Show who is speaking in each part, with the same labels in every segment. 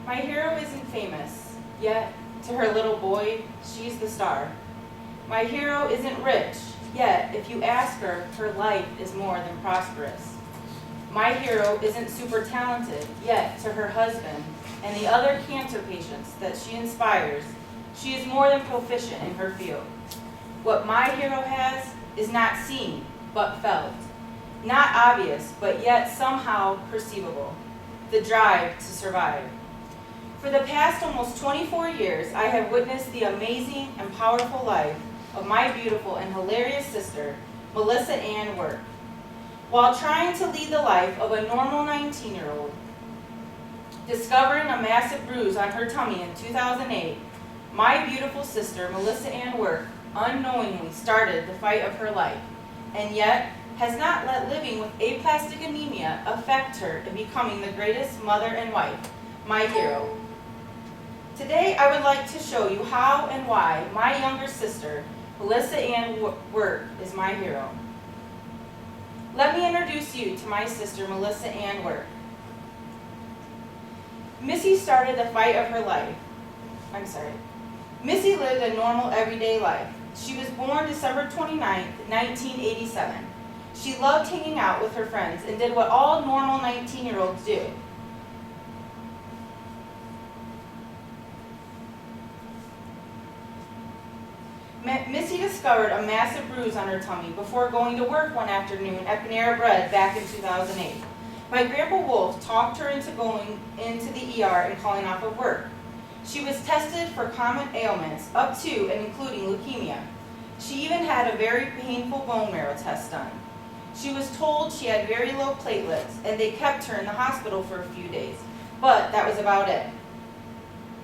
Speaker 1: My hero isn't famous, yet to her little boy, she's the star. My hero isn't rich, yet if you ask her, her life is more than prosperous. My hero isn't super talented, yet to her husband and the other cancer patients that she inspires, she is more than proficient in her field. What my hero has is not seen, but felt. Not obvious, but yet somehow perceivable. The drive to survive. For the past almost 24 years, I have witnessed the amazing and powerful life of my beautiful and hilarious sister, Melissa Ann Work. While trying to lead the life of a normal 19-year-old, discovering a massive bruise on her tummy in 2008, my beautiful sister, Melissa Ann Work, unknowingly started the fight of her life, and yet has not let living with aplastic anemia affect her in becoming the greatest mother and wife, my hero. Today, I would like to show you how and why my younger sister, Melissa Ann Work, is my hero. Let me introduce you to my sister, Melissa Ann Work. Missy started the fight of her life. Missy lived a normal, everyday life. She was born December 29, 1987. She loved hanging out with her friends and did what all normal 19-year-olds do. Missy discovered a massive bruise on her tummy before going to work one afternoon at Panera Bread back in 2008. My Grandpa Wolf talked her into going into the ER and calling off of work. She was tested for common ailments up to and including leukemia. She even had a very painful bone marrow test done. She was told she had very low platelets and they kept her in the hospital for a few days, but that was about it.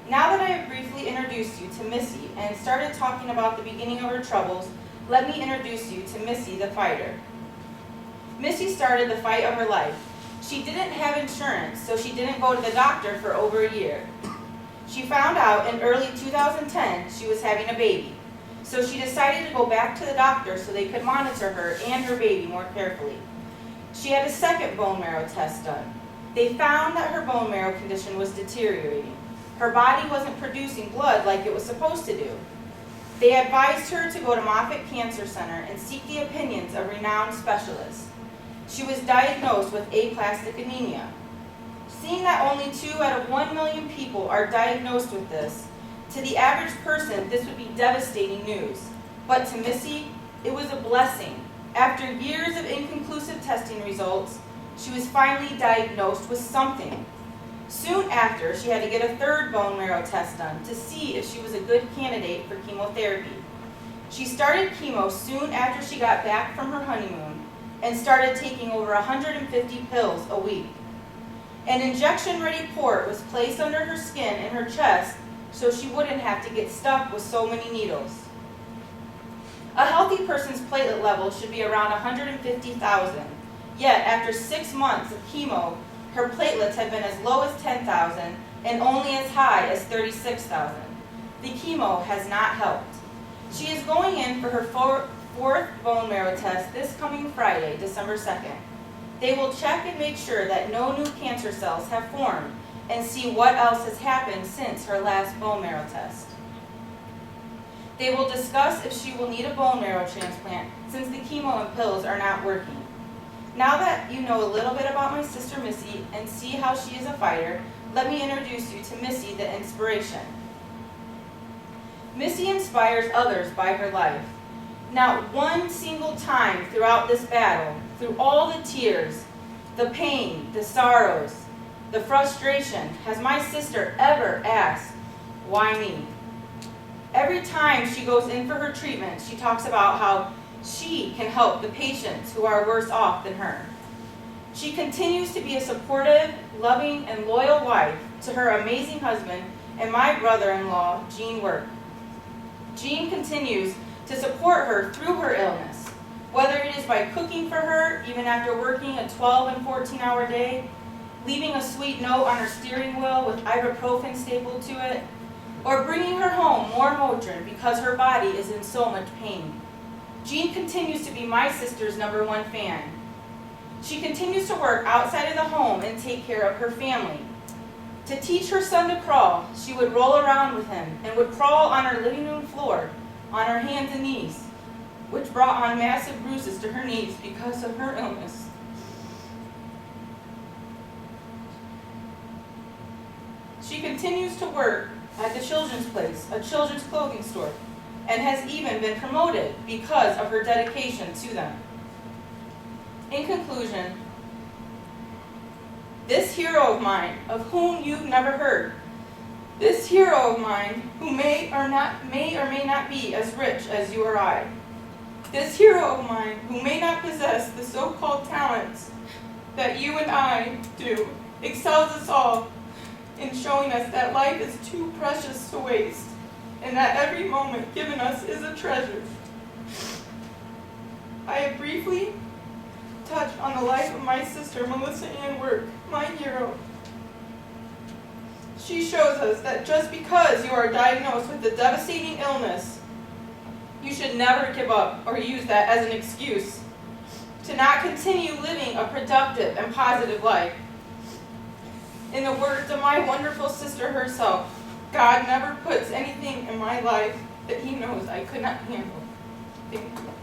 Speaker 1: Now that I have briefly introduced you to Missy and started talking about the beginning of her troubles, let me introduce you to Missy the fighter. Missy started the fight of her life. She didn't have insurance, so she didn't go to the doctor for over a year. She found out in early 2010 she was having a baby, so she decided to go back to the doctor so they could monitor her and her baby more carefully. She had a second bone marrow test done. They found that her bone marrow condition was deteriorating. Her body wasn't producing blood like it was supposed to do. They advised her to go to Moffitt Cancer Center and seek the opinions of renowned specialists. She was diagnosed with aplastic anemia. Seeing that only 2 out of 1 million people are diagnosed with this, to the average person this would be devastating news. But to Missy, it was a blessing. After years of inconclusive testing results, she was finally diagnosed with something. Soon after, she had to get a third bone marrow test done to see if she was a good candidate for chemotherapy. She started chemo soon after she got back from her honeymoon and started taking over 150 pills a week. An injection-ready port was placed under her skin and her chest so she wouldn't have to get stuck with so many needles. A healthy person's platelet level should be around 150,000, yet after 6 months of chemo, her platelets had been as low as 10,000 and only as high as 36,000. The chemo has not helped. She is going in for her fourth bone marrow test this coming Friday, December 2nd. They will check and make sure that no new cancer cells have formed and see what else has happened since her last bone marrow test. They will discuss if she will need a bone marrow transplant since the chemo and pills are not working. Now that you know a little bit about my sister Missy and see how she is a fighter, let me introduce you to Missy the inspiration. Missy inspires others by her life. Not one single time throughout this battle, through all the tears, the pain, the sorrows, the frustration, has my sister ever asked, "Why me?" Every time she goes in for her treatment, she talks about how she can help the patients who are worse off than her. She continues to be a supportive, loving, and loyal wife to her amazing husband and my brother-in-law, Gene Work. Gene continues to support her through her illness, whether it is by cooking for her even after working a 12 and 14-hour day, leaving a sweet note on her steering wheel with ibuprofen stapled to it, or bringing her home more Motrin because her body is in so much pain. Jean continues to be my sister's #1 fan. She continues to work outside of the home and take care of her family. To teach her son to crawl, she would roll around with him and would crawl on her living room floor on her hands and knees, which brought on massive bruises to her knees because of her illness. She continues to work at the Children's Place, a children's clothing store, and has even been promoted because of her dedication to them. In conclusion, this hero of mine, of whom you've never heard, this hero of mine who may or may not be as rich as you or I, this hero of mine who may not possess the so-called talents that you and I do, excels us all in showing us that life is too precious to waste, and that every moment given us is a treasure. I have briefly touched on the life of my sister, Melissa Ann Work, my hero. She shows us that just because you are diagnosed with a devastating illness, you should never give up or use that as an excuse to not continue living a productive and positive life. In the words of my wonderful sister herself, God never puts anything in my life that He knows I could not handle. Thank you.